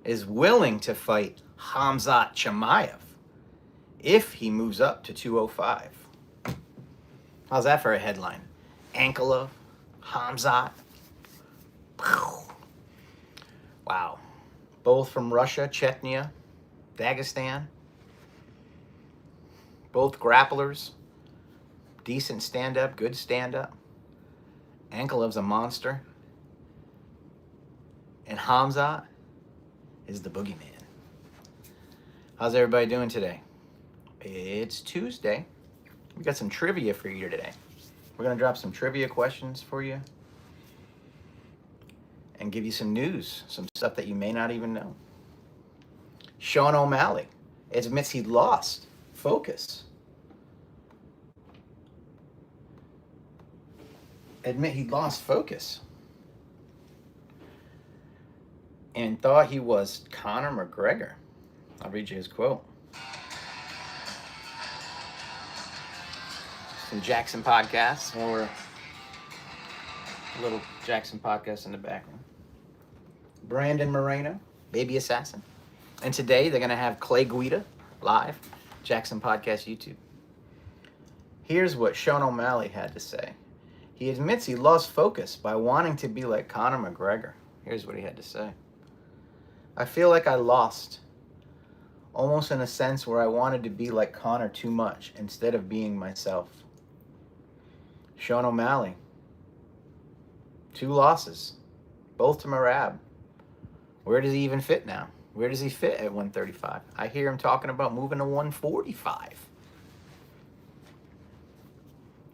is willing to fight Khamzat Chimaev if he moves up to 205. How's that for a headline? Ankalaev, Khamzat. Wow. Both from Russia, Chechnya, Dagestan. Both grapplers. Decent stand-up, good stand-up. Ankalaev's a monster. And Khamzat is the boogeyman. How's everybody doing today? It's Tuesday. We got some trivia for you today. We're going to drop some trivia questions for you and give you some news, some stuff that you may not even know. Sean O'Malley admits he lost focus. Admit he lost focus and thought he was Conor McGregor. I'll read you his quote. Some Jackson podcasts, or a little Jackson podcast in the background. Brandon Moreno, Baby Assassin. And today they're going to have Clay Guida live, Jackson Podcast YouTube. Here's what Sean O'Malley had to say. He admits he lost focus by wanting to be like Conor McGregor. Here's what he had to say. I feel like I lost, almost in a sense where I wanted to be like Conor too much instead of being myself. Sean O'Malley, 2 losses, both to Merab. Where does he even fit now? Where does he fit at 135? I hear him talking about moving to 145.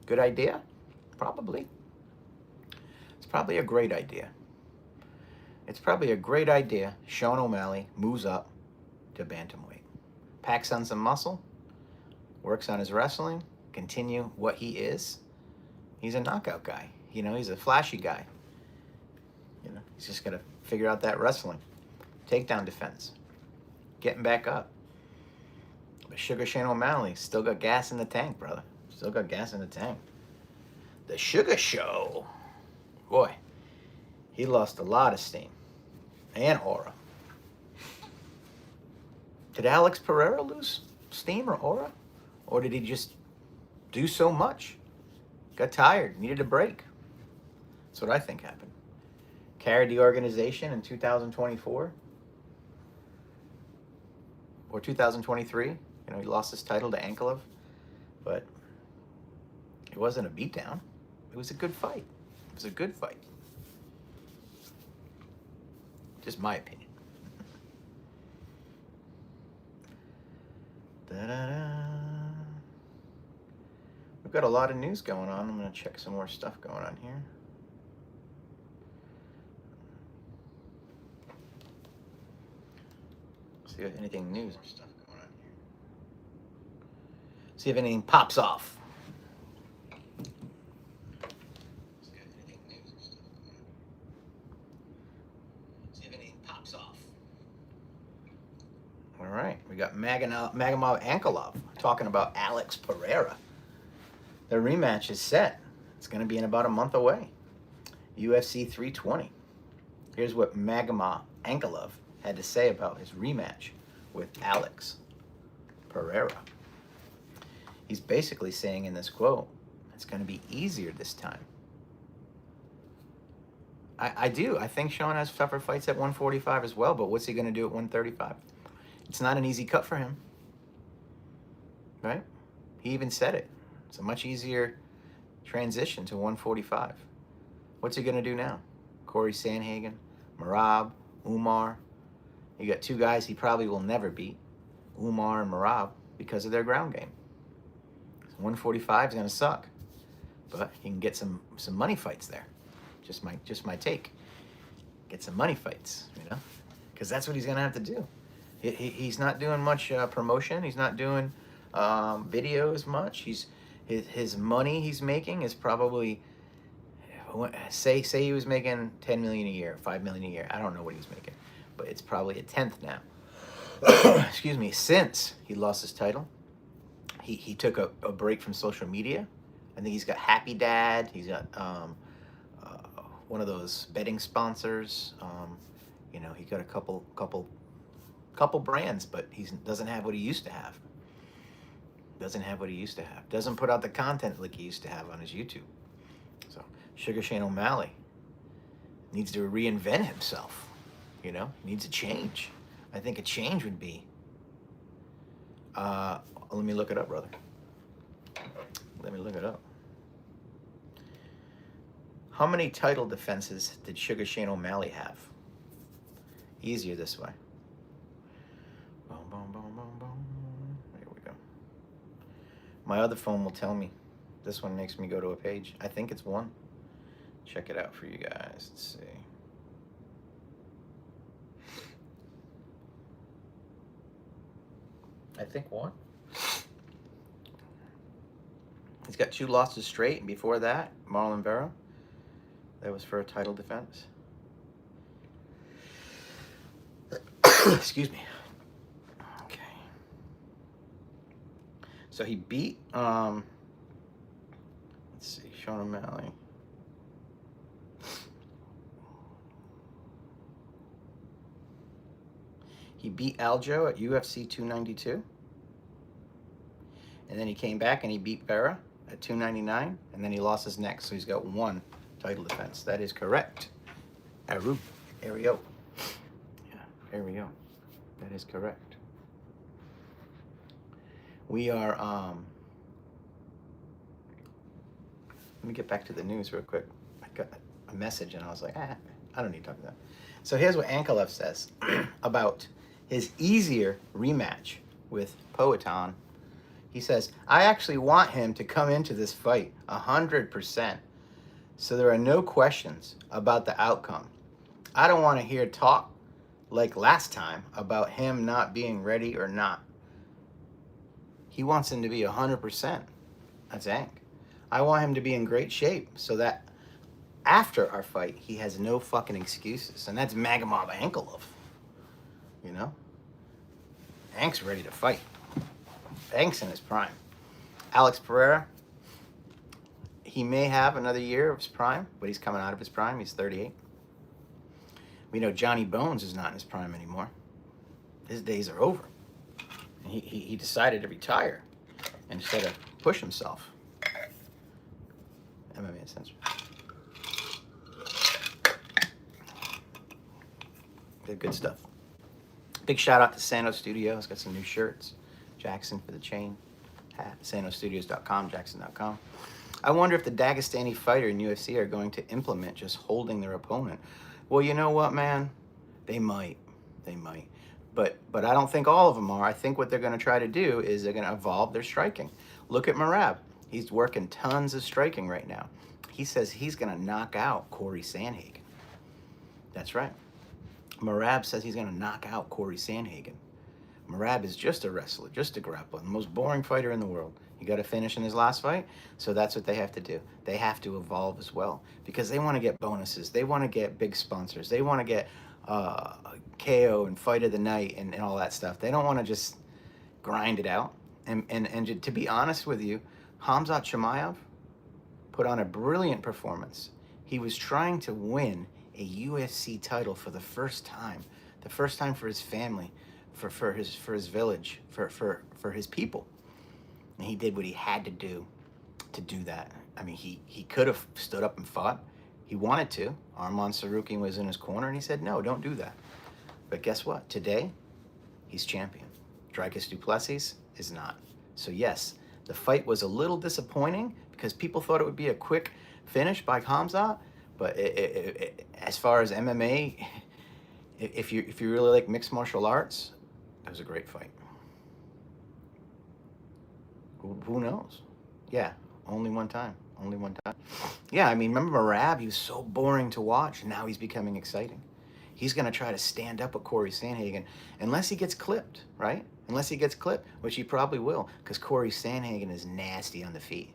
Good idea? Probably. It's probably a great idea. It's probably a great idea. Sean O'Malley moves up to bantamweight. Packs on some muscle, works on his wrestling, continue what he is. He's a knockout guy. You know, he's a flashy guy. You know, he's just got to figure out that wrestling. Takedown defense. Getting back up. But Sugar Shane O'Malley still got gas in the tank, brother. Still got gas in the tank. The Sugar Show. Boy, he lost a lot of steam and aura. Did Alex Pereira lose steam or aura? Or did he just do so much? Got tired, needed a break. That's what I think happened. Carried the organization in 2024 or 2023. You know, he lost his title to Ankalaev, but it wasn't a beatdown. It was a good fight. It was a good fight. Just my opinion. Da-da-da. We've got a lot of news going on. I'm going to check some more stuff going on here. See if anything news or stuff going on here. See if anything pops off. All right, we got Magomedov Ankalaev talking about Alex Pereira. The rematch is set. It's going to be in about a month away. UFC 320. Here's what Magomedov Ankalaev had to say about his rematch with Alex Pereira. He's basically saying in this quote, it's going to be easier this time. I do. I think Sean has tougher fights at 145 as well, but what's he going to do at 135? It's not an easy cut for him, right? He even said it. It's a much easier transition to 145. What's he going to do now? Corey Sandhagen, Merab, Umar. You got 2 guys he probably will never beat, Umar and Merab, because of their ground game. 145 is going to suck, but he can get some money fights there. Just my take. Get some money fights, you know, because that's what he's going to have to do. He's not doing much promotion. He's not doing videos much. His money he's making is probably, say he was making $10 million a year, $5 million a year. I don't know what he's making, but it's probably a tenth now. Excuse me. Since he lost his title, he took a break from social media. I think he's got Happy Dad. He's got one of those betting sponsors. You know, he got a couple Couple brands, but he doesn't have what he used to have. Doesn't have what he used to have. Doesn't put out the content like he used to have on his YouTube. So Sugar Shane O'Malley needs to reinvent himself. You know, needs a change. I think a change would be. Let me look it up, brother. Let me look it up. How many title defenses did Sugar Shane O'Malley have? Easier this way. Boom, boom, boom, boom, boom. There we go. My other phone will tell me. This one makes me go to a page. I think it's one. Check it out for you guys. Let's see. I think one. He's got 2 losses straight, and before that, Marlon Vera. That was for a title defense. Excuse me. Okay. So he beat, let's see, Sean O'Malley. He beat Aljo at UFC 292. And then he came back and he beat Vera at 299. And then he lost his neck. So he's got 1 title defense. That is correct. Ario. Yeah, Ario. That is correct. We are, let me get back to the news real quick. I got a message and I was like, I don't need to talk about that. So here's what Ankalaev says about his easier rematch with Poatan. He says, I actually want him to come into this fight 100%. So there are no questions about the outcome. I don't want to hear talk like last time about him not being ready or not. He wants him to be 100%. That's Ank. I want him to be in great shape so that after our fight, he has no fucking excuses. And that's Magomed Ankalaev. You know? Ank's ready to fight. Ank's in his prime. Alex Pereira, he may have another year of his prime, but he's coming out of his prime. He's 38. We know Johnny Bones is not in his prime anymore. His days are over. And he decided to retire instead of push himself. MMA Uncensored. Good stuff. Big shout out to Sano Studios. Got some new shirts. Jackson for the chain. Hat. SanoStudios.com, Jackson.com. I wonder if the Dagestani fighter in UFC are going to implement just holding their opponent. Well, you know what, man? They might. They might. But I don't think all of them are. I think what they're going to try to do is they're going to evolve their striking. Look at Merab. He's working tons of striking right now. He says he's going to knock out Corey Sandhagen. That's right. Merab says he's going to knock out Corey Sandhagen. Merab is just a wrestler, just a grappler, the most boring fighter in the world. He got a finish in his last fight, so that's what they have to do. They have to evolve as well because they want to get bonuses. They want to get big sponsors. They want to get KO and Fight of the Night and all that stuff. They don't want to just grind it out. And to be honest with you, Khamzat Chimaev put on a brilliant performance. He was trying to win a UFC title for the first time for his family, for his village, for his people. And he did what he had to do that. I mean, he could have stood up and fought. He wanted to. Arman Sarukian was in his corner, and he said, no, don't do that. But guess what? Today, he's champion. Dricus du Plessis is not. So yes, the fight was a little disappointing because people thought it would be a quick finish by Khamzat. But as far as MMA, if you really like mixed martial arts, it was a great fight. Who knows? Yeah, only one time. Yeah, I mean, remember Merab? He was so boring to watch, and now he's becoming exciting. He's going to try to stand up with Corey Sandhagen, unless he gets clipped, right? Unless he gets clipped, which he probably will, because Corey Sandhagen is nasty on the feet.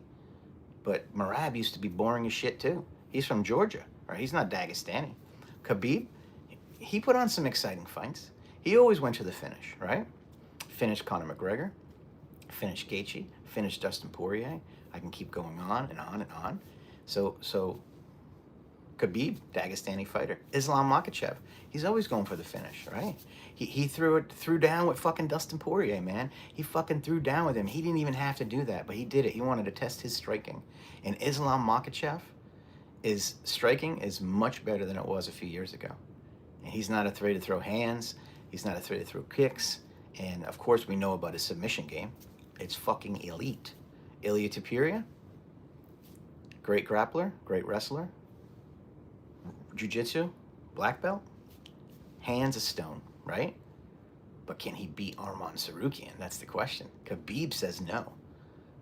But Merab used to be boring as shit, too. He's from Georgia, right? He's not Dagestani. Khabib, he put on some exciting fights. He always went to the finish, right? Finished Conor McGregor, finished Gaethje, finished Dustin Poirier. I can keep going on and on and on. So Khabib, Dagestani fighter. Islam Makhachev, he's always going for the finish, right? He threw down with fucking Dustin Poirier, man. He fucking threw down with him. He didn't even have to do that, but he did it. He wanted to test his striking. And Islam Makhachev, his striking is much better than it was a few years ago. And he's not afraid to throw hands. He's not afraid to throw kicks. And of course, we know about his submission game. It's fucking elite. Ilia Topuria, great grappler, great wrestler. Jiu-jitsu, black belt. Hands of stone, right? But can he beat Arman Tsarukyan? That's the question. Khabib says no.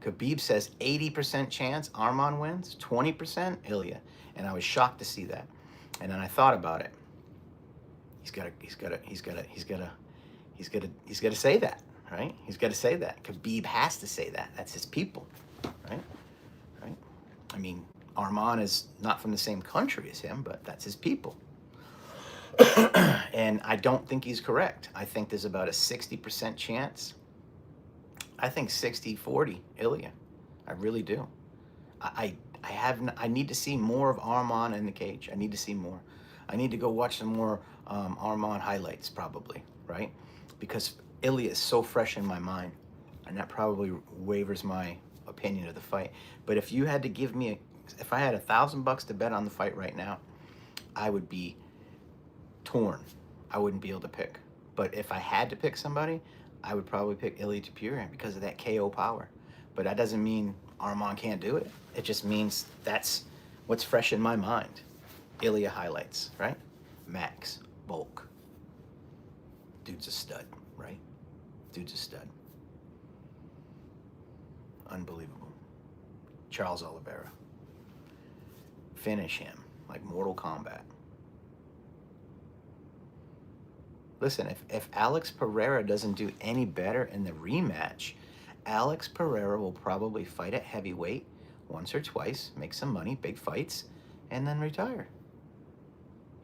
Khabib says 80% chance Arman wins, 20% Ilia. And I was shocked to see that. And then I thought about it. He's got to say that, right? He's got to say that. Khabib has to say that. That's his people, right? Right? I mean, Arman is not from the same country as him, but that's his people. And I don't think he's correct. I think there's about a 60% chance. I think 60-40 Ilia. I really do. I need to see more of Arman in the cage. I need to see more. I need to go watch some more Arman highlights, probably, right? Because Ilia is so fresh in my mind, and that probably wavers my opinion of the fight. But if you had to give me, if I had $1,000 to bet on the fight right now, I would be torn. I wouldn't be able to pick. But if I had to pick somebody, I would probably pick Ilia Topuria because of that KO power. But that doesn't mean Arman can't do it. It just means that's what's fresh in my mind. Ilia highlights, right? Max, bulk. Dude's a stud, right? Dude's a stud. Unbelievable. Charles Oliveira. Finish him like Mortal Kombat. Listen, if Alex Pereira doesn't do any better in the rematch, Alex Pereira will probably fight at heavyweight once or twice, make some money, big fights, and then retire.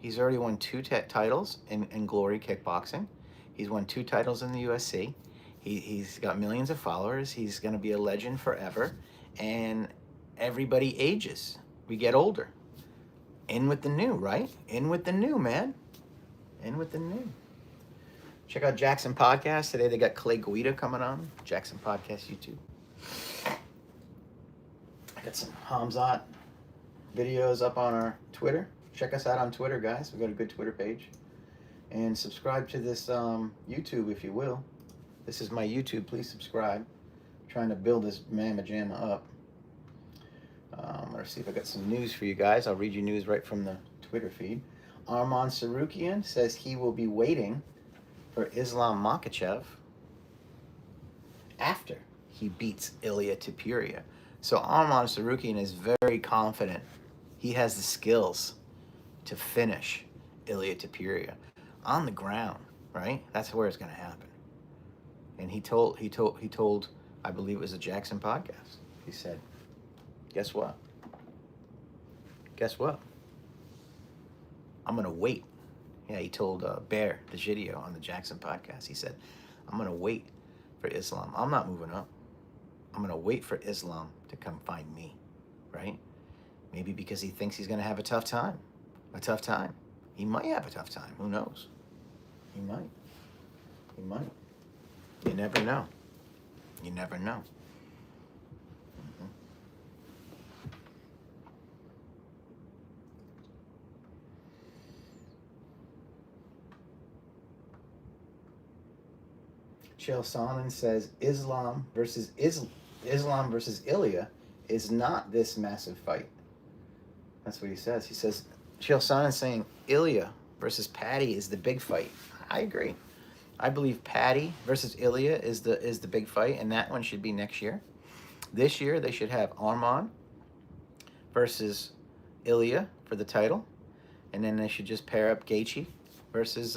He's already won 2 titles in Glory Kickboxing. He's won 2 titles in the UFC. He's got millions of followers. He's going to be a legend forever. And everybody ages. We get older. In with the new, right? In with the new, man. In with the new. Check out Jackson Podcast. Today they got Clay Guida coming on. Jackson Podcast YouTube. I got some Hamzat videos up on our Twitter. Check us out on Twitter, guys. We've got a good Twitter page. And subscribe to this YouTube, if you will. This is my YouTube. Please subscribe. I'm trying to build this mamma jamma up. Let's see if I got some news for you guys. I'll read you news right from the Twitter feed. Arman Tsarukyan says he will be waiting for Islam Makhachev after he beats Ilia Topuria. So Arman Tsarukyan is very confident. He has the skills to finish Ilia Topuria on the ground, right? That's where it's going to happen. And he told, I believe it was a Jackson Podcast. He said, guess what? Guess what? I'm going to wait. Yeah, he told Bear Digidio on the Jackson Podcast. He said, I'm going to wait for Islam. I'm not moving up. I'm going to wait for Islam to come find me, right? Maybe because he thinks he's going to have a tough time. A tough time. He might have a tough time. Who knows? He might. He might. You never know. You never know. Chael Sonnen says Islam versus Ilia is not this massive fight. That's what he says. He says Chael Sonnen saying Ilia versus Paddy is the big fight. I agree. I believe Paddy versus Ilia is the big fight, and that one should be next year. This year they should have Arman versus Ilia for the title, and then they should just pair up Gaethje versus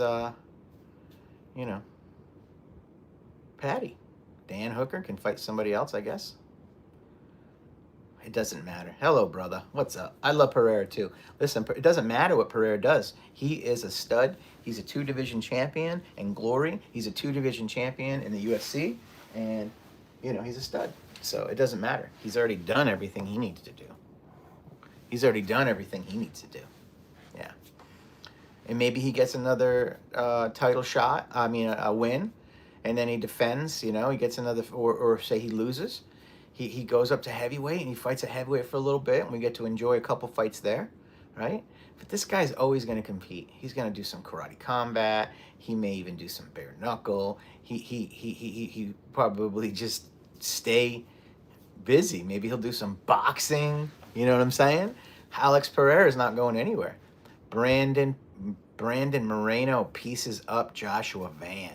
Paddy. Dan Hooker can fight somebody else, I guess. It doesn't matter. Hello, brother. What's up? I love Pereira, too. Listen, it doesn't matter what Pereira does. He is a stud. He's a 2-division champion in Glory. He's a 2-division champion in the UFC. And, he's a stud. So it doesn't matter. He's already done everything he needs to do. He's already done everything he needs to do. and maybe he gets another title shot. I mean, a win, and then he defends. You know, he gets another, or say he loses. He goes up to heavyweight and he fights at heavyweight for a little bit, and we get to enjoy a couple fights there, right? But this guy's always going to compete. He's going to do some karate combat. He may even do some bare knuckle. He probably just stay busy. Maybe he'll do some boxing. You know what I'm saying? Alex Pereira is not going anywhere. Brandon Moreno pieces up Joshua Van.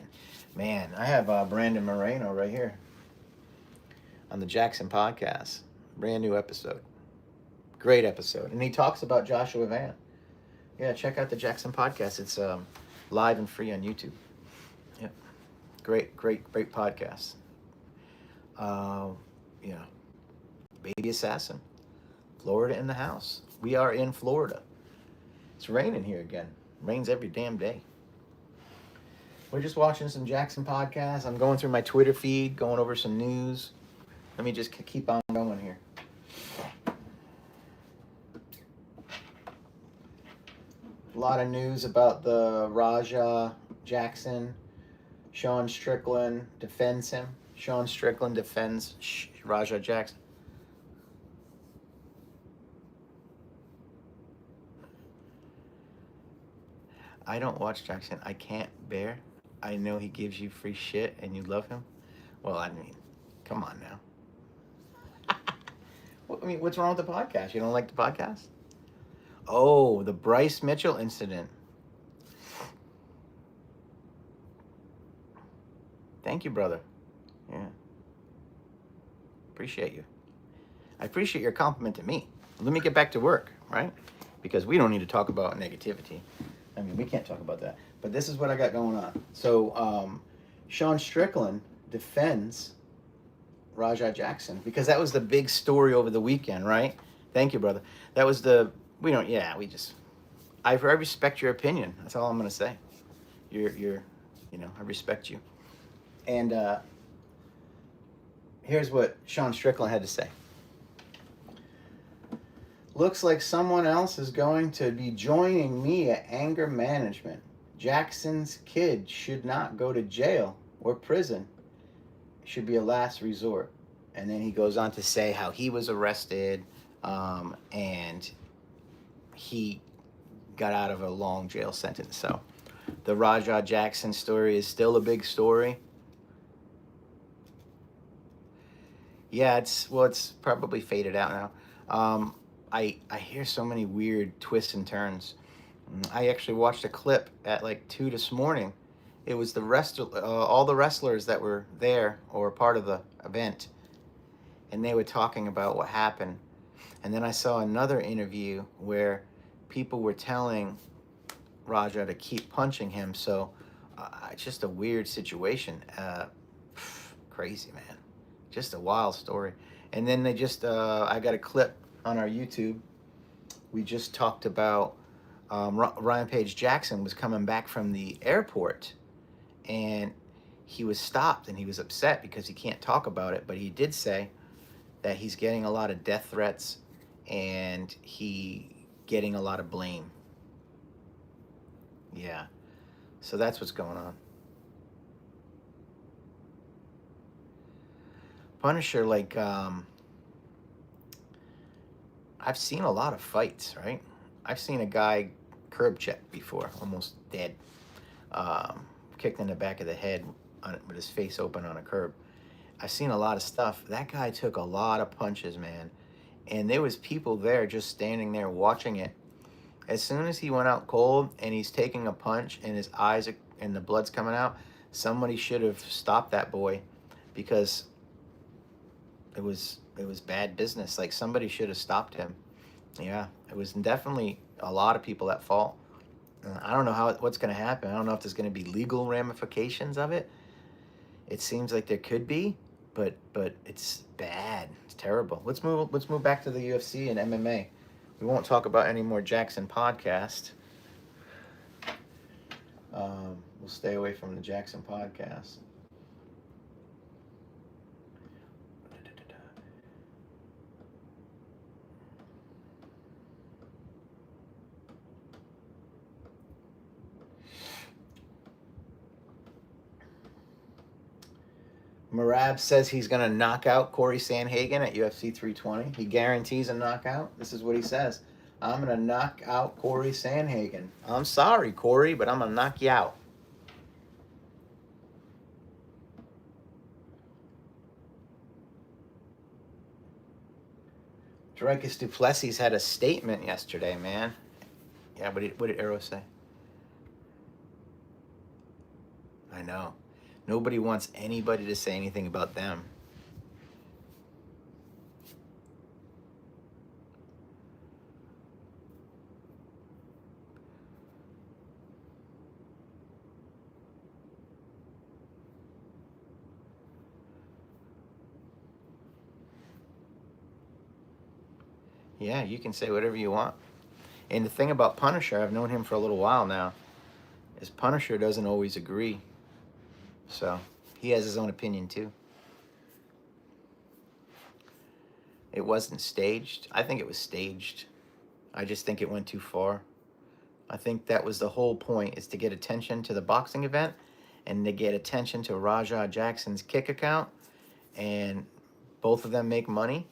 Man, I have Brandon Moreno right here on the Jackson podcast. Brand new episode. Great episode. And he talks about Joshua Van. Yeah, check out the Jackson podcast. It's live and free on YouTube. Yep. Great podcast. Yeah. Baby Assassin. Florida in the house. We are in Florida. It's raining here again. Rains every damn day. We're just watching some Jackson podcasts. I'm going through my Twitter feed, going over some news. Let me just keep on going here. A lot of news about the Raja Jackson. Sean Strickland defends him. Sean Strickland defends Raja Jackson. I don't watch Jackson. I can't bear. I know he gives you free shit and you love him. Well, I mean, come on now. I mean, what's wrong with the podcast? You don't like the podcast? Oh, the Bryce Mitchell incident. Thank you, brother. Yeah. Appreciate you. I appreciate your compliment to me. Let me get back to work, right? Because we don't need to talk about negativity. I mean, we can't talk about that. But this is what I got going on. So, Sean Strickland defends Raja Jackson because that was the big story over the weekend, right? Thank you, brother. That was I respect your opinion. That's all I'm going to say. I respect you. And here's what Sean Strickland had to say. Looks like someone else is going to be joining me at anger management. Jackson's kid should not go to jail or prison. It should be a last resort. And then he goes on to say how he was arrested and he got out of a long jail sentence. So the Raja Jackson story is still a big story. Yeah, it's probably faded out now. I hear so many weird twists and turns. I actually watched a clip at like 2 this morning. It was all the wrestlers that were there or part of the event, and they were talking about what happened. And then I saw another interview where people were telling Raja to keep punching him. So it's just a weird situation. Crazy, man. Just a wild story. And then they just, I got a clip on our YouTube. We just talked about Ryan Page Jackson was coming back from the airport and he was stopped and he was upset because he can't talk about it. But he did say that he's getting a lot of death threats and he getting a lot of blame. Yeah. So that's what's going on. Punisher, like, I've seen a lot of fights, right? I've seen a guy curb check before, almost dead. Kicked in the back of the head with his face open on a curb. I've seen a lot of stuff. That guy took a lot of punches, man. And there was people there just standing there watching it. As soon as he went out cold and he's taking a punch and his eyes and the blood's coming out, somebody should have stopped that boy because it was bad business. Like somebody should have stopped him. Yeah, it was definitely a lot of people at fault. I don't know what's going to happen. I don't know if there's going to be legal ramifications of it. It seems like there could be, but it's bad. It's terrible. Let's move back to the UFC and MMA. We won't talk about any more Jackson podcast. We'll stay away from the Jackson podcast. Merab says he's going to knock out Corey Sandhagen at UFC 320. He guarantees a knockout. This is what he says. I'm going to knock out Corey Sandhagen. I'm sorry, Corey, but I'm going to knock you out. Dricus du Plessis had a statement yesterday, man. Yeah, what did Arrow say? I know. Nobody wants anybody to say anything about them. Yeah, you can say whatever you want. And the thing about Punisher, I've known him for a little while now, is Punisher doesn't always agree. So he has his own opinion too. It wasn't staged. I think it was staged. I just think it went too far. I think that was the whole point, is to get attention to the boxing event and to get attention to Rajah Jackson's kick account. And both of them make money.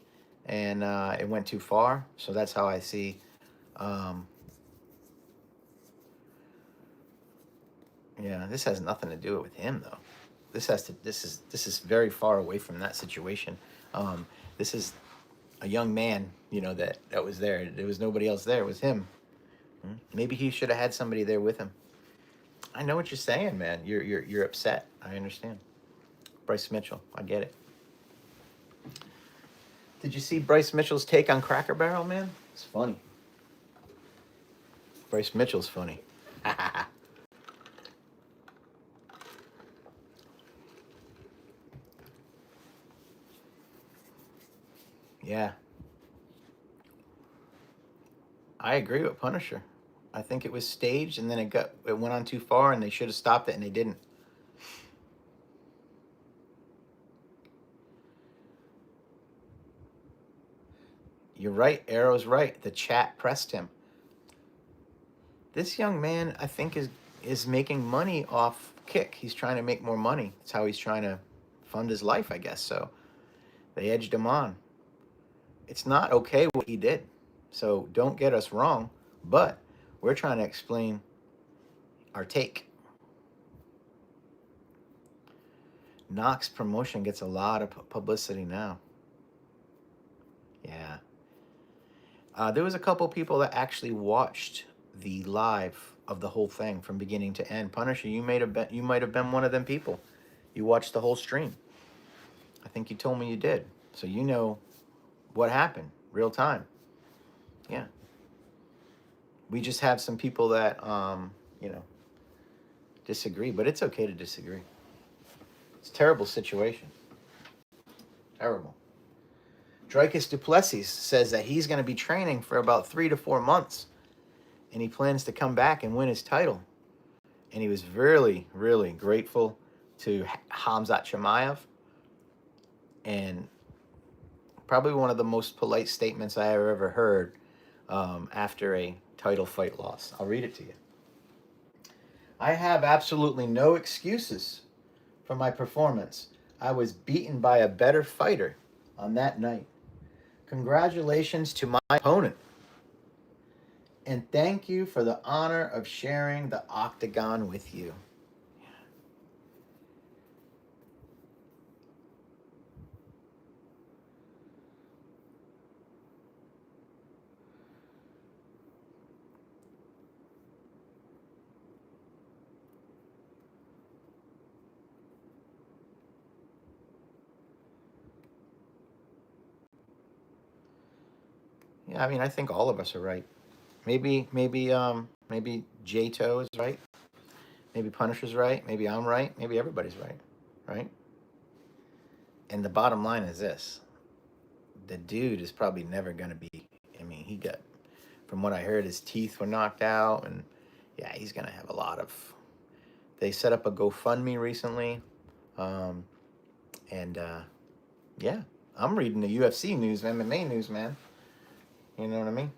And it went too far. So that's how I see. Yeah, this has nothing to do with him though. This is very far away from that situation. This is a young man, you know, that was there. There was nobody else there. It was him. Maybe he should have had somebody there with him. I know what you're saying, man. You're upset. I understand. Bryce Mitchell, I get it. Did you see Bryce Mitchell's take on Cracker Barrel, man? It's funny. Bryce Mitchell's funny. Yeah. I agree with Punisher. I think it was staged, and then it went on too far, and they should have stopped it, and they didn't. You're right. Arrow's right. The chat pressed him. This young man, I think, is making money off kick. He's trying to make more money. That's how he's trying to fund his life, I guess. So they edged him on. It's not okay what he did. So don't get us wrong, but we're trying to explain our take. Knox promotion gets a lot of publicity now. Yeah. There was a couple people that actually watched the live of the whole thing from beginning to end. Punisher, you might have been one of them people. You watched the whole stream. I think you told me you did. So you know what happened, real time. Yeah. We just have some people that, disagree, but it's okay to disagree. It's a terrible situation. Terrible. Dricus du Plessis says that he's going to be training for about 3 to 4 months, and he plans to come back and win his title. And he was really, really grateful to Khamzat Chimaev, and probably one of the most polite statements I ever heard after a title fight loss. I'll read it to you. I have absolutely no excuses for my performance. I was beaten by a better fighter on that night. Congratulations to my opponent. And thank you for the honor of sharing the octagon with you. Yeah, I mean, I think all of us are right. Maybe J-Toe is right. Maybe Punisher's right. Maybe I'm right. Maybe everybody's right. Right? And the bottom line is this. The dude is probably never going to be, I mean, from what I heard, his teeth were knocked out. And yeah, he's going to have a lot of, they set up a GoFundMe recently. Yeah, I'm reading the UFC news, MMA news, man. You know what I mean?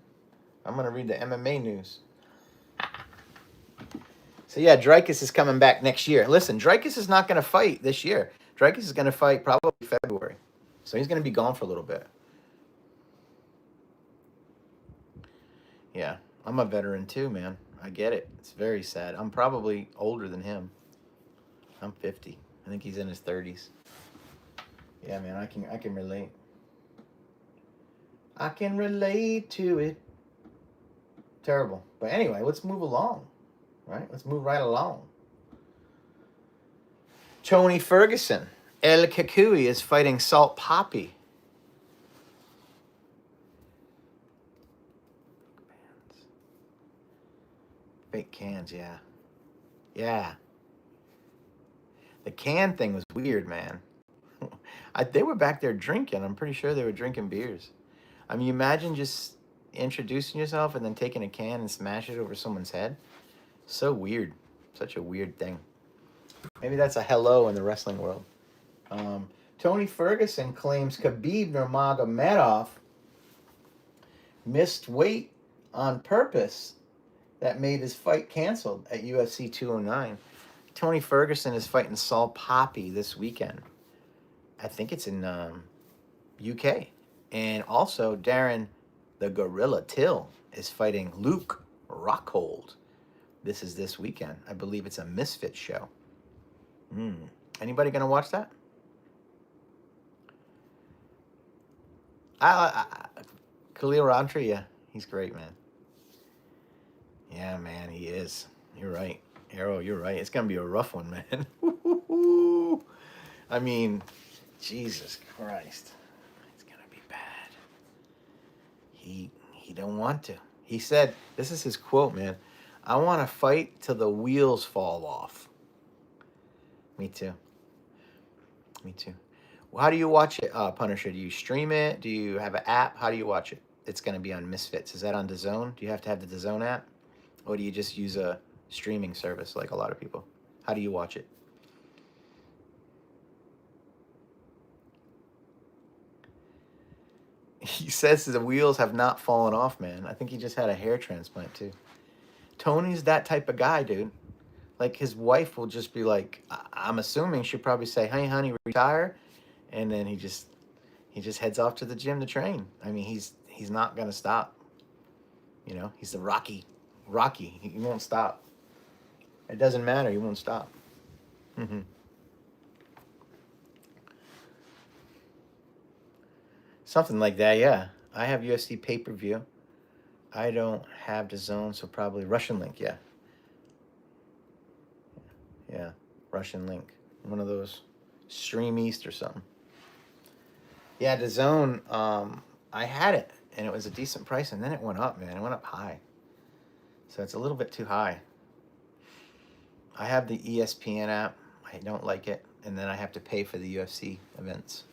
I'm going to read the MMA news. So, yeah, Dricus is coming back next year. Listen, Dricus is not going to fight this year. Dricus is going to fight probably February. So he's going to be gone for a little bit. Yeah, I'm a veteran too, man. I get it. It's very sad. I'm probably older than him. I'm 50. I think he's in his 30s. Yeah, man, I can relate. I can relate to it. Terrible. But anyway, let's move along. Right? Let's move right along. Tony Ferguson. El Kakui is fighting Salt Poppy. Fake cans, yeah. Yeah. The can thing was weird, man. They were back there drinking. I'm pretty sure they were drinking beers. I mean, imagine just introducing yourself and then taking a can and smash it over someone's head. So weird. Such a weird thing. Maybe that's a hello in the wrestling world. Tony Ferguson claims Khabib Nurmagomedov missed weight on purpose that made his fight canceled at UFC 209. Tony Ferguson is fighting Saul Poppy this weekend. I think it's in UK. And also Darren the Gorilla Till is fighting Luke Rockhold. This is this weekend. I believe it's a Misfit show. Anybody going to watch that? Khalil Rountree, yeah. He's great, man. Yeah, man, he is. You're right. Arrow, you're right. It's going to be a rough one, man. I mean, Jesus Christ. It's going to be bad. He don't want to. He said, this is his quote, man. I want to fight till the wheels fall off. Me too. Me too. Well, how do you watch it, Punisher? Do you stream it? Do you have an app? How do you watch it? It's going to be on Misfits. Is that on DAZN? Do you have to have the DAZN app? Or do you just use a streaming service like a lot of people? How do you watch it? He says the wheels have not fallen off, man. I think he just had a hair transplant, too. Tony's that type of guy, dude. Like, his wife will just be like, I'm assuming she'll probably say, hey, honey, retire. And then he just heads off to the gym to train. I mean, he's not going to stop. You know, he's the Rocky. He won't stop. It doesn't matter. He won't stop. Something like that, yeah. I have UFC pay-per-view. I don't have DAZN, so probably Russian Link, yeah. Yeah, Russian Link. One of those Stream East or something. Yeah, DAZN, I had it, and it was a decent price, and then it went up, man. It went up high. So it's a little bit too high. I have the ESPN app. I don't like it. And then I have to pay for the UFC events.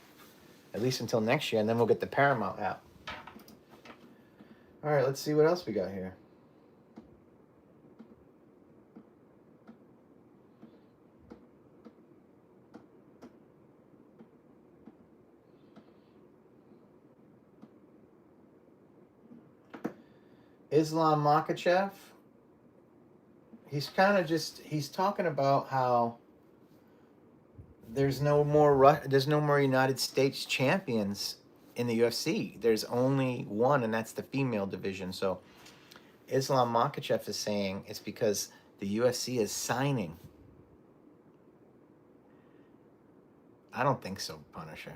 At least until next year, and then we'll get the Paramount app. All right, let's see what else we got here. Islam Makhachev, he's talking about how there's no more United States champions in the UFC. There's only one, and that's the female division. So Islam Makhachev is saying it's because the UFC is signing. I don't think so, Punisher.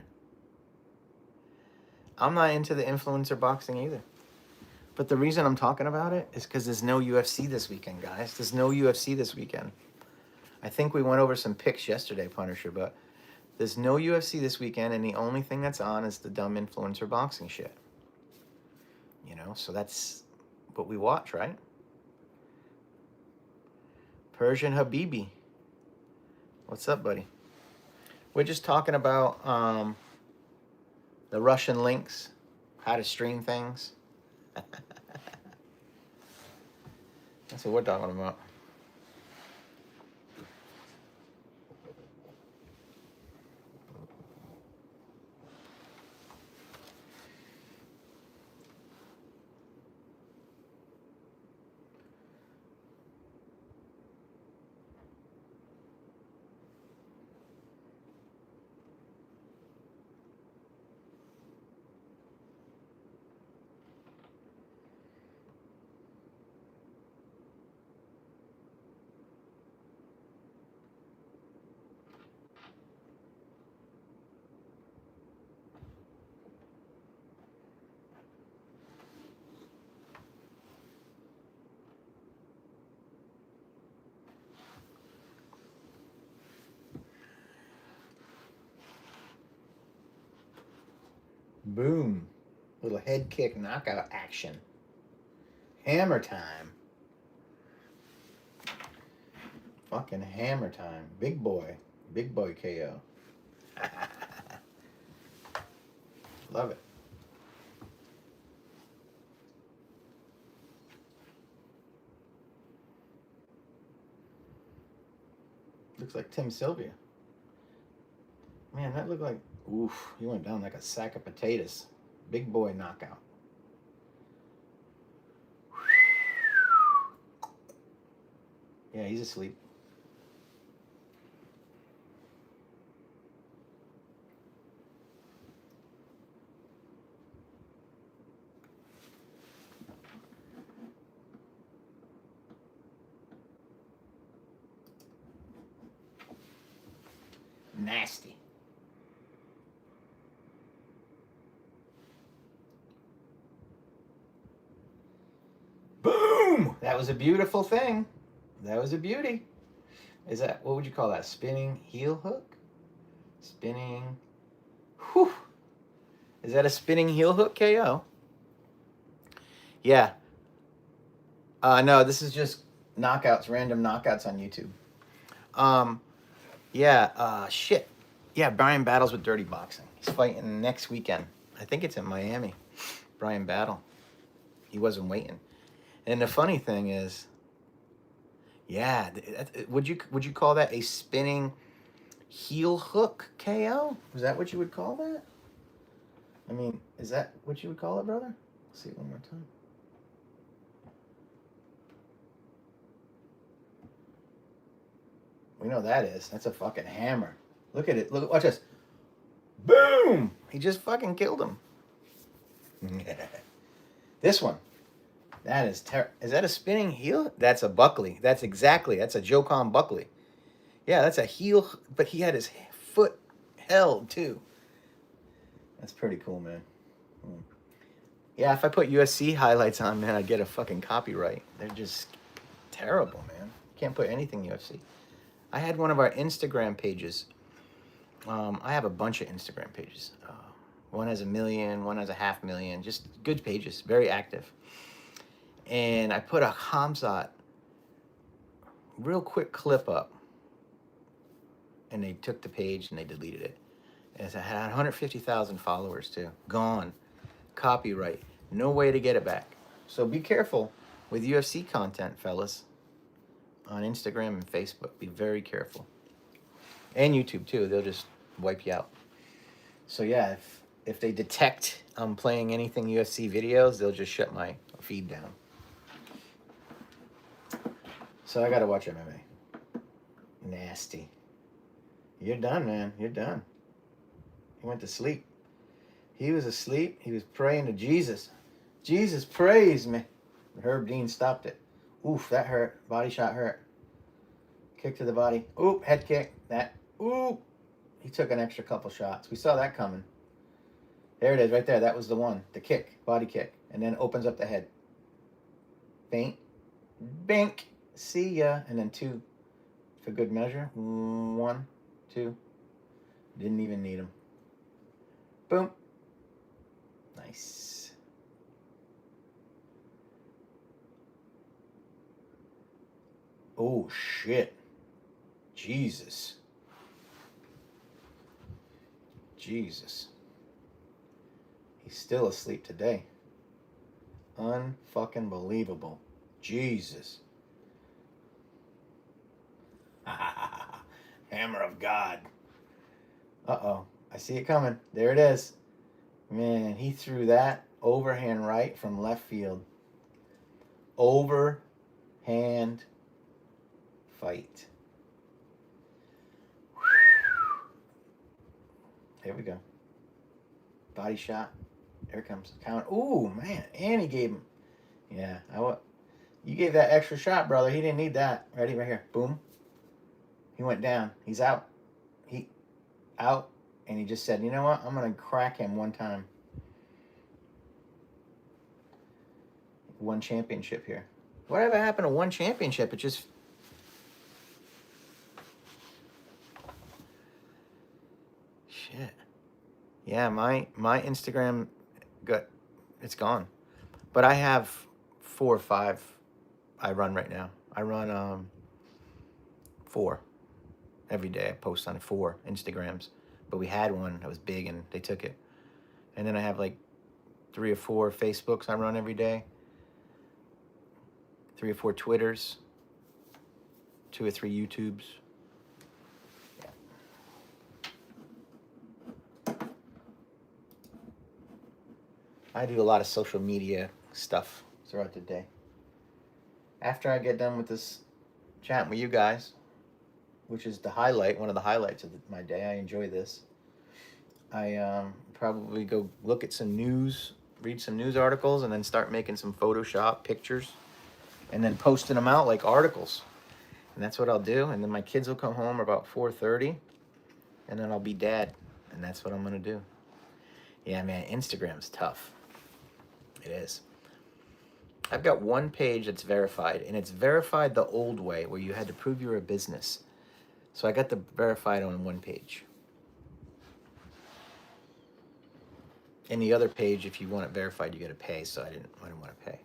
I'm not into the influencer boxing either. But the reason I'm talking about it is because there's no UFC this weekend, guys. There's no UFC this weekend. I think we went over some picks yesterday, Punisher, but there's no UFC this weekend, and the only thing that's on is the dumb influencer boxing shit. You know, so that's what we watch, right? Persian Habibi. What's up, buddy? We're just talking about the Russian links, how to stream things. That's what we're talking about. Boom. Little head kick knockout action. Hammer time. Fucking hammer time. Big boy. Big boy KO. Love it. Looks like Tim Sylvia. Man, that looked like, oof, he went down like a sack of potatoes. Big boy knockout. Yeah, he's asleep. Nasty. Boom! That was a beautiful thing. That was a beauty. Is that, what would you call that? Spinning heel hook? Spinning. Whew. Is that a spinning heel hook KO? Yeah. No, this is just knockouts, random knockouts on YouTube. Shit. Yeah, Brian battles with Dirty Boxing. He's fighting next weekend. I think it's in Miami. Brian Battle. He wasn't waiting. And the funny thing is, yeah, would you call that a spinning heel hook KO? Is that what you would call that? I mean, is that what you would call it, brother? Let's see it one more time. We know that is. That's a fucking hammer. Look at it. Look, watch this. Boom! He just fucking killed him. This one. That is is that a spinning heel? That's a Buckley. That's a Joe Con Buckley. Yeah, that's a heel, but he had his foot held too. That's pretty cool, man. Yeah, if I put UFC highlights on, man, I'd get a fucking copyright. They're just terrible, man. You can't put anything UFC. I had one of our Instagram pages. I have a bunch of Instagram pages. One has 1 million, one has 500,000. Just good pages, very active. And I put a Hamzat real quick clip up. And they took the page and they deleted it. And it had 150,000 followers too. Gone. Copyright. No way to get it back. So be careful with UFC content, fellas. On Instagram and Facebook. Be very careful. And YouTube too. They'll just wipe you out. So yeah, if they detect I'm playing anything UFC videos, they'll just shut my feed down. So I gotta watch MMA. Nasty. You're done, man. You're done. He went to sleep. He was asleep. He was praying to Jesus. Jesus, praise me. Herb Dean stopped it. Oof, that hurt. Body shot hurt. Kick to the body. Oop, head kick. That. Oop. He took an extra couple shots. We saw that coming. There it is, right there. That was the one. The kick. Body kick. And then opens up the head. Feint. Bink. See ya. And then 2 for good measure. 1, 2. Didn't even need him. Boom. Nice. Oh, shit. Jesus. Jesus. He's still asleep today. Unfucking believable. Jesus. Hammer of God. Uh-oh. I see it coming. There it is. Man, he threw that overhand right from left field. Overhand fight. There we go. Body shot. There it comes. Count. Ooh, man. And he gave him. Yeah. You gave that extra shot, brother. He didn't need that. Ready? Right here. Boom. He went down. He's out. He out. And he just said, you know what? I'm going to crack him one time. One championship here. Whatever happened to one championship? It just... Shit. Yeah, my Instagram got it's gone. But I have 4 or 5 I run right now. I run 4 every day. I post on 4 Instagrams. But we had one that was big and they took it. And then I have like 3 or 4 Facebooks I run every day. 3 or 4 Twitters. 2 or 3 YouTubes. I do a lot of social media stuff throughout the day. After I get done with this chat with you guys, which is the highlight, one of the highlights of my day, I enjoy this. I probably go look at some news, read some news articles, and then start making some Photoshop pictures, and then posting them out like articles. And that's what I'll do. And then my kids will come home about 4:30, and then I'll be dad, and that's what I'm gonna do. Yeah, man, Instagram's tough. It is. I've got one page that's verified, and it's verified the old way where you had to prove you were a business. So I got the verified on one page. And the other page, if you want it verified, you got to pay. So I didn't want to pay.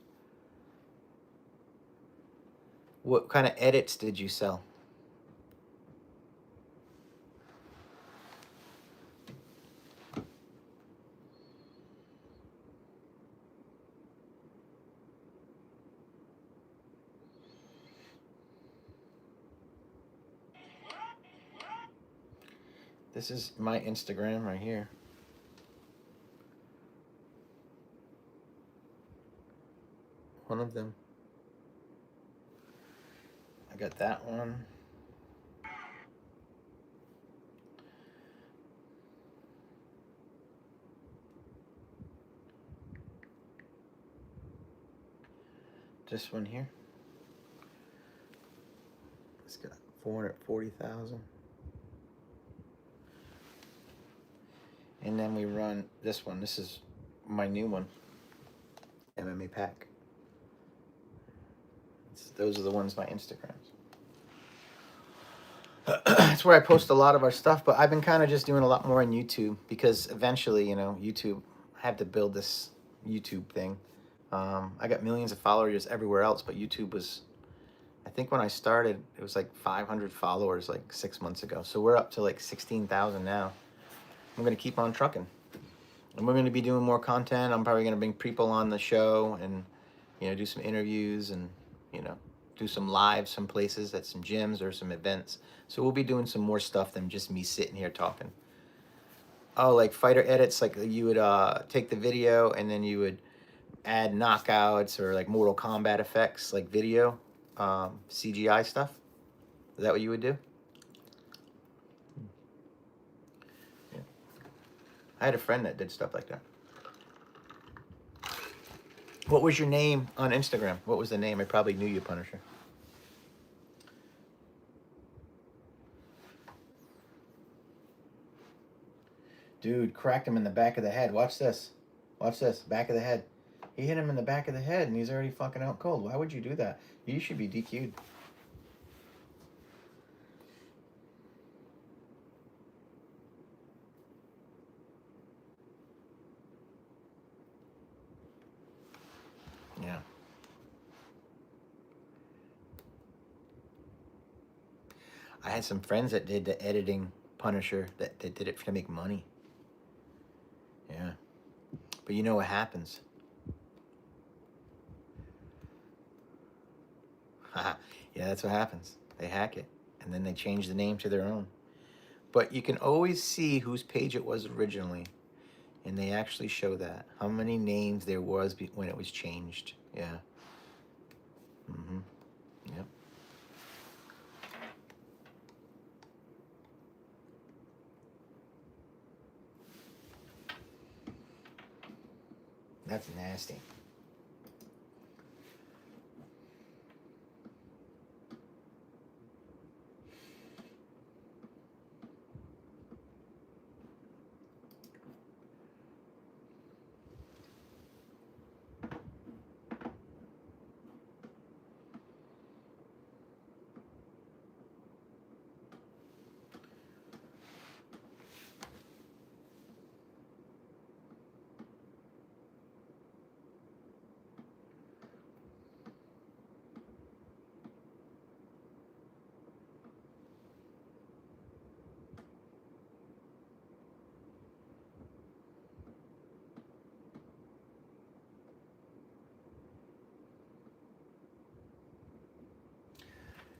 What kind of edits did you sell? This is my Instagram right here. One of them. I got that one. This one here. It's got 440,000. And then we run this one. This is my new one. MMA pack. Those are the ones, my Instagrams. That's where I post a lot of our stuff, but I've been kind of just doing a lot more on YouTube because eventually, YouTube, I have to build this YouTube thing. I got millions of followers everywhere else, but YouTube was, I think when I started, it was like 500 followers like 6 months ago. So we're up to like 16,000 now. I'm going to keep on trucking. And we're going to be doing more content. I'm probably going to bring people on the show and, do some interviews and, do some live some places at some gyms or some events. So we'll be doing some more stuff than just me sitting here talking. Oh, like fighter edits, like you would take the video and then you would add knockouts or like Mortal Kombat effects, like video, CGI stuff. Is that what you would do? Yeah. I had a friend that did stuff like that. What was your name on Instagram? What was the name? I probably knew you, Punisher. Dude, cracked him in the back of the head. Watch this. Watch this. Back of the head. He hit him in the back of the head, and he's already fucking out cold. Why would you do that? You should be DQ'd. Yeah. I had some friends that did the editing Punisher that did it to make money. Yeah. But you know what happens? Yeah, that's what happens. They hack it, and then they change the name to their own. But you can always see whose page it was originally, and they actually show that. How many names there was when it was changed. Yeah. Mm-hmm. Yep. That's nasty.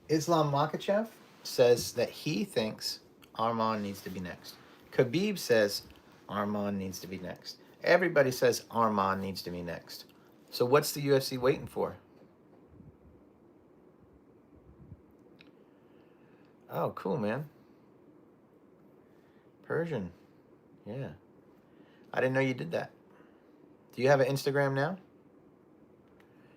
Islam Makhachev says that he thinks Arman needs to be next. Khabib says Arman needs to be next. Everybody says Arman needs to be next. So what's the UFC waiting for? Oh, cool, man. Persian. Yeah. I didn't know you did that. Do you have an Instagram now?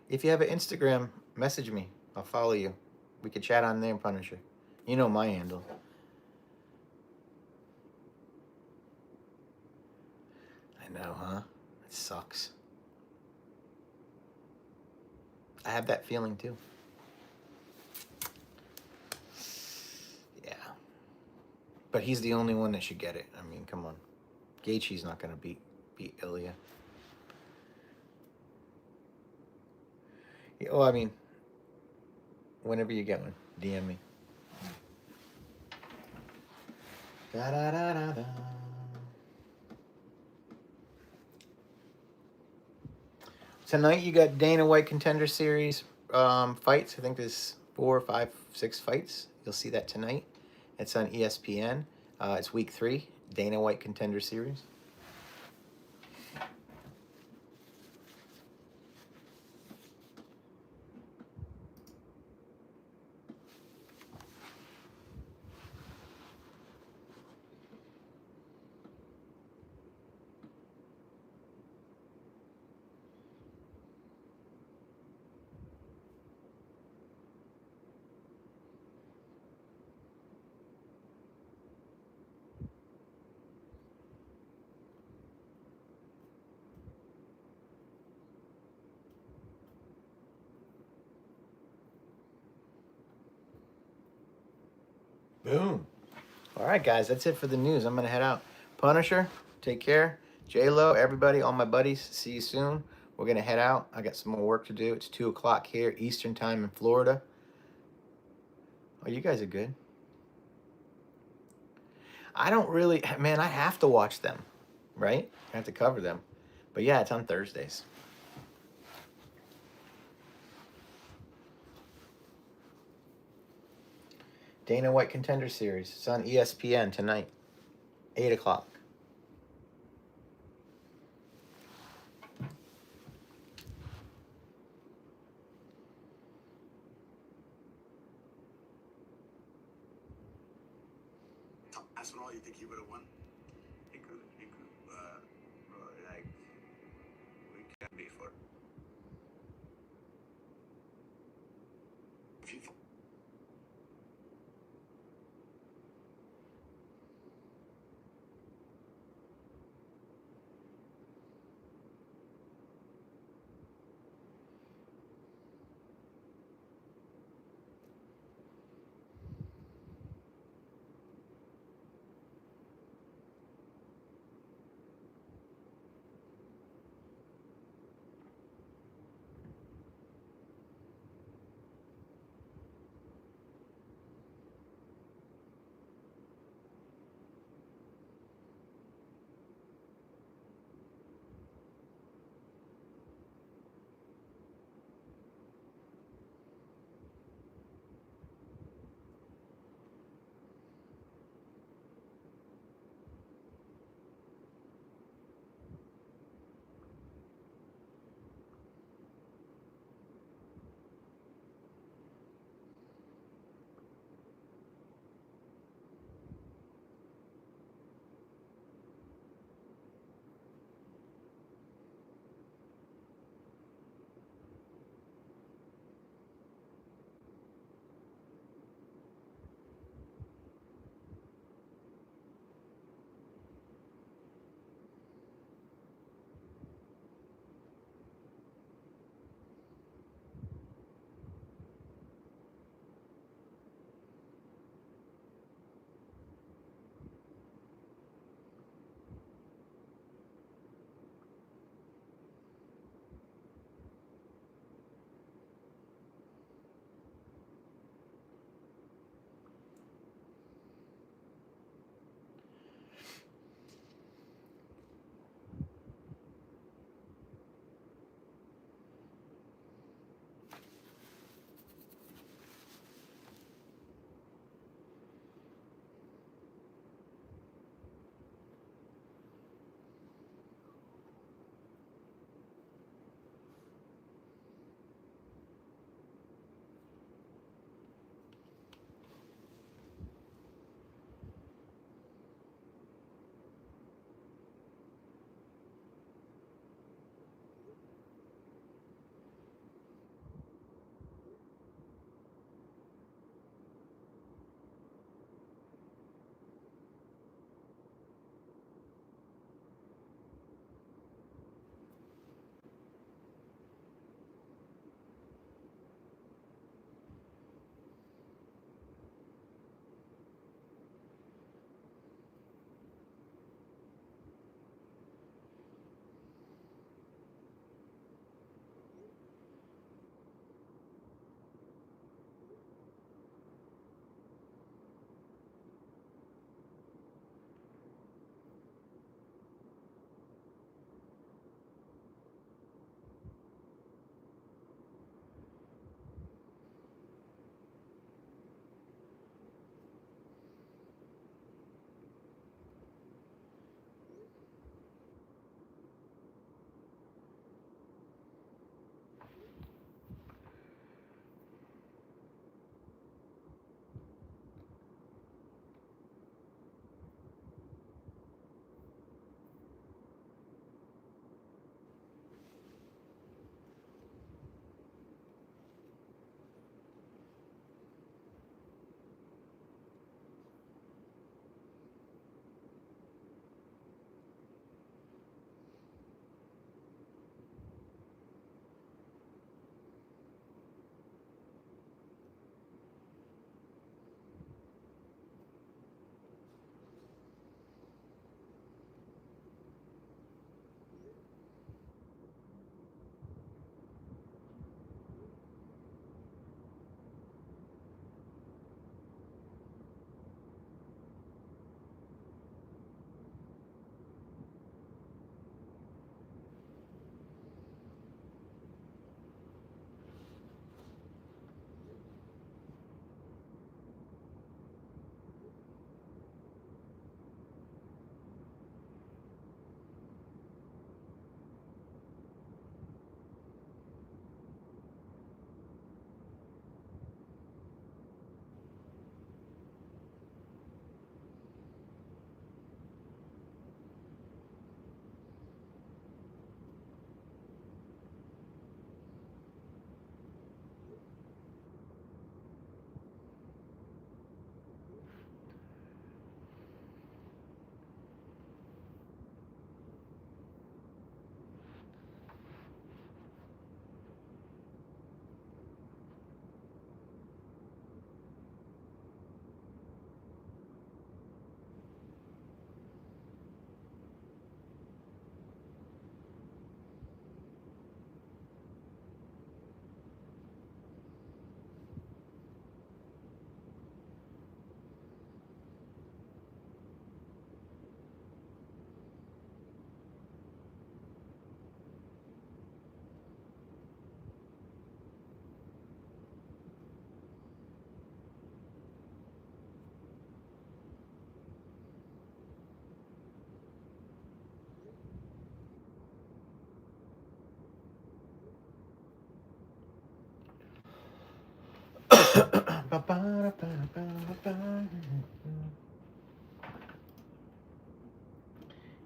If you have an Instagram, message me. I'll follow you. We could chat on there, Punisher. You know my handle. I know, huh? It sucks. I have that feeling too. Yeah. But he's the only one that should get it. I mean, come on. Gaethje's not going to beat Ilya. Yeah, well, I mean, whenever you get one, DM me. Da da da da da. Tonight you got Dana White Contender Series fights. I think there's 4, 5, 6 fights. You'll see that tonight. It's on ESPN. It's week 3, Dana White Contender Series. Boom. All right, guys, that's it for the news. I'm going to head out. Punisher, take care. J-Lo, everybody, all my buddies, see you soon. We're going to head out. I got some more work to do. It's 2 o'clock here, Eastern time in Florida. Oh, you guys are good. I don't really, man, I have to watch them, right? I have to cover them. But yeah, it's on Thursdays. Dana White Contender Series. It's on ESPN tonight, 8 o'clock. Aspinall, you think he would have won? He could. Like, we can be for. If you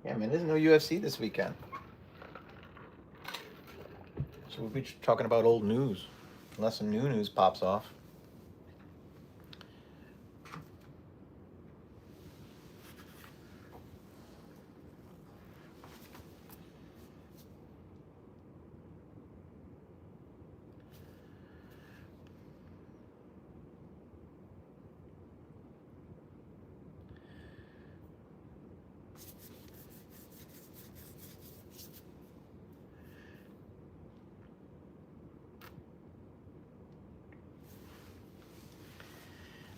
Yeah, man, there's no UFC this weekend. So we'll be talking about old news, unless some new news pops off.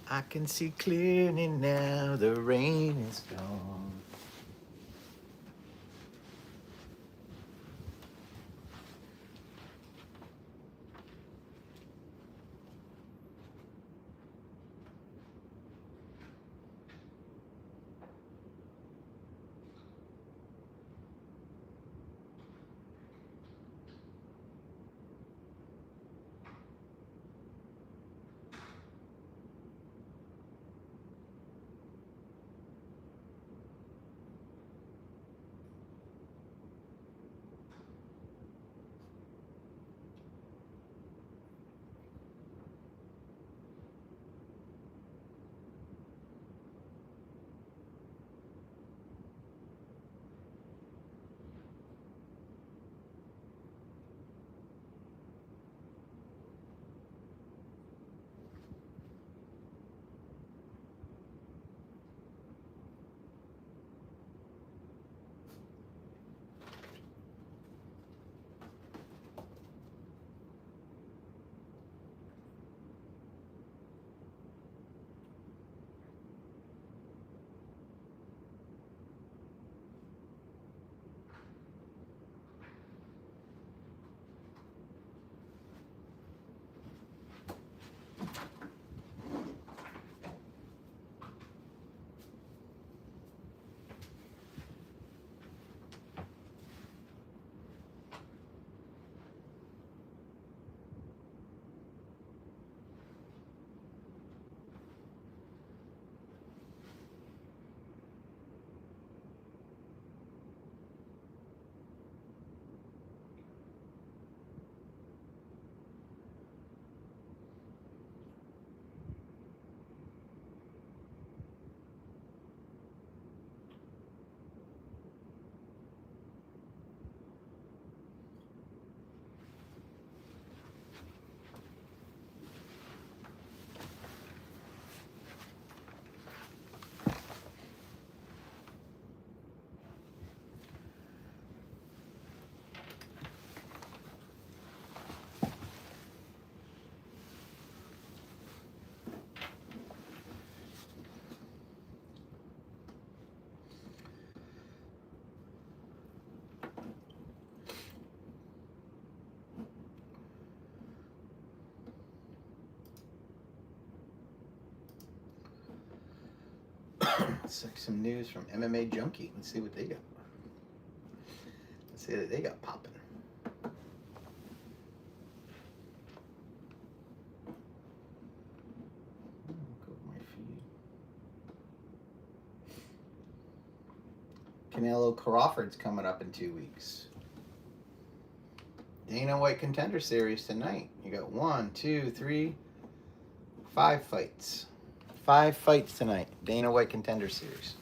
I can see clearly now, the rain is gone. Let's check some news from MMA Junkie. Let's see what they got. Let's see what they got popping. Go to my feed. Canelo Crawford's coming up in 2 weeks. Dana White Contender Series tonight. You got 1, 2, 3, 5 fights. 5 fights tonight. Dana White Contender Series.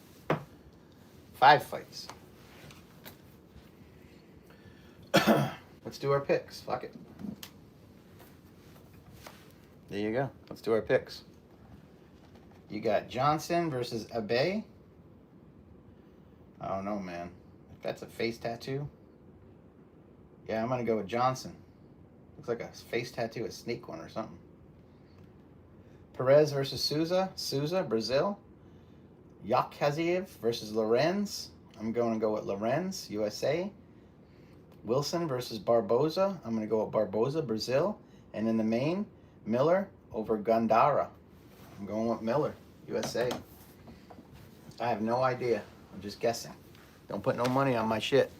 5 fights. Let's do our picks. Fuck it. There you go. Let's do our picks. You got Johnson versus Abe. I don't know, man. If that's a face tattoo. Yeah, I'm going to go with Johnson. Looks like a face tattoo, a snake one or something. Perez versus Souza. Souza, Brazil. Ankalaev versus Lorenz. I'm going to go with Lorenz, USA. Wilson versus Barboza. I'm going to go with Barboza, Brazil. And in the main, Miller over Gandara. I'm going with Miller, USA. I have no idea. I'm just guessing. Don't put no money on my shit.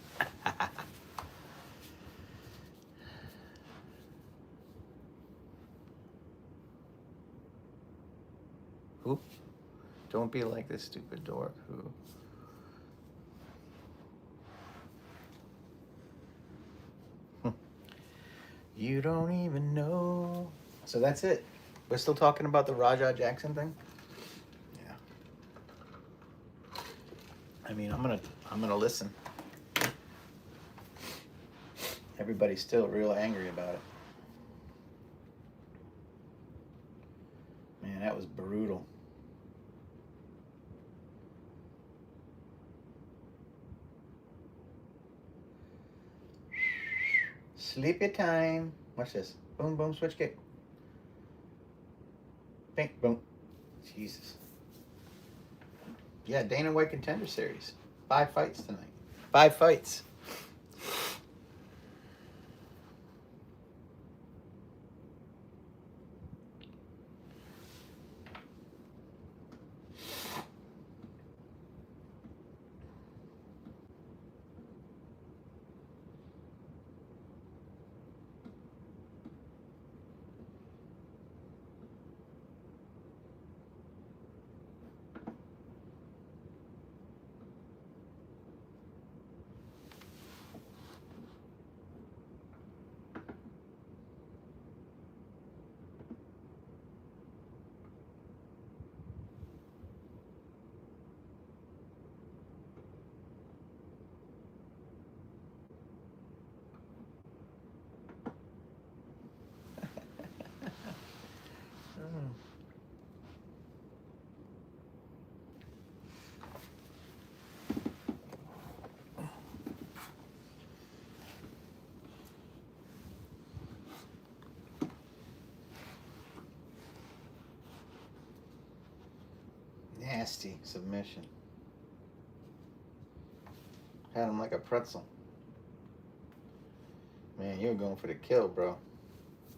Who? Don't be like this stupid dork. Who? You don't even know. So that's it. We're still talking about the Rajah Jackson thing? Yeah. I mean, I'm gonna listen. Everybody's still real angry about it. Man, that was brutal. Sleepy time. Watch this. Boom, boom, switch kick. Bing, boom. Jesus. Yeah, Dana White Contender Series. 5 fights tonight. 5 fights. Nasty submission. Had him like a pretzel. Man, you were going for the kill, bro.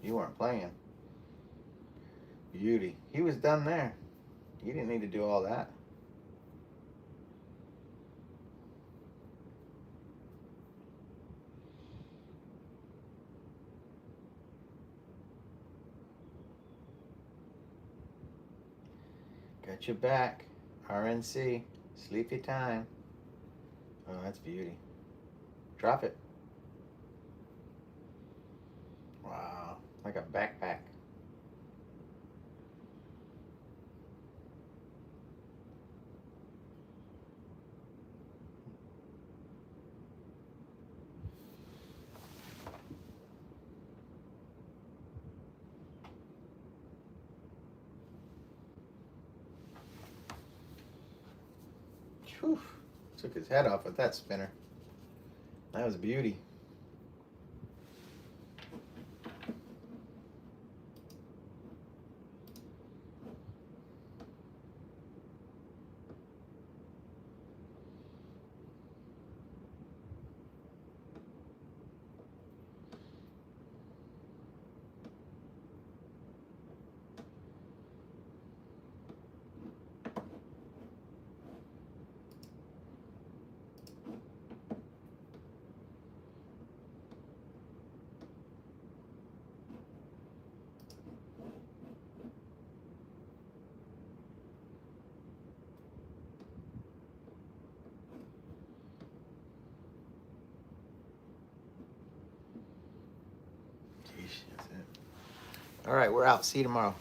You weren't playing. Beauty. He was done there. You didn't need to do all that. Got your back. RNC. Sleepy time. Oh, that's beauty. Drop it. Wow. Like a backpack. Whew. Took his head off with that spinner. That was beauty. All right, we're out. See you tomorrow.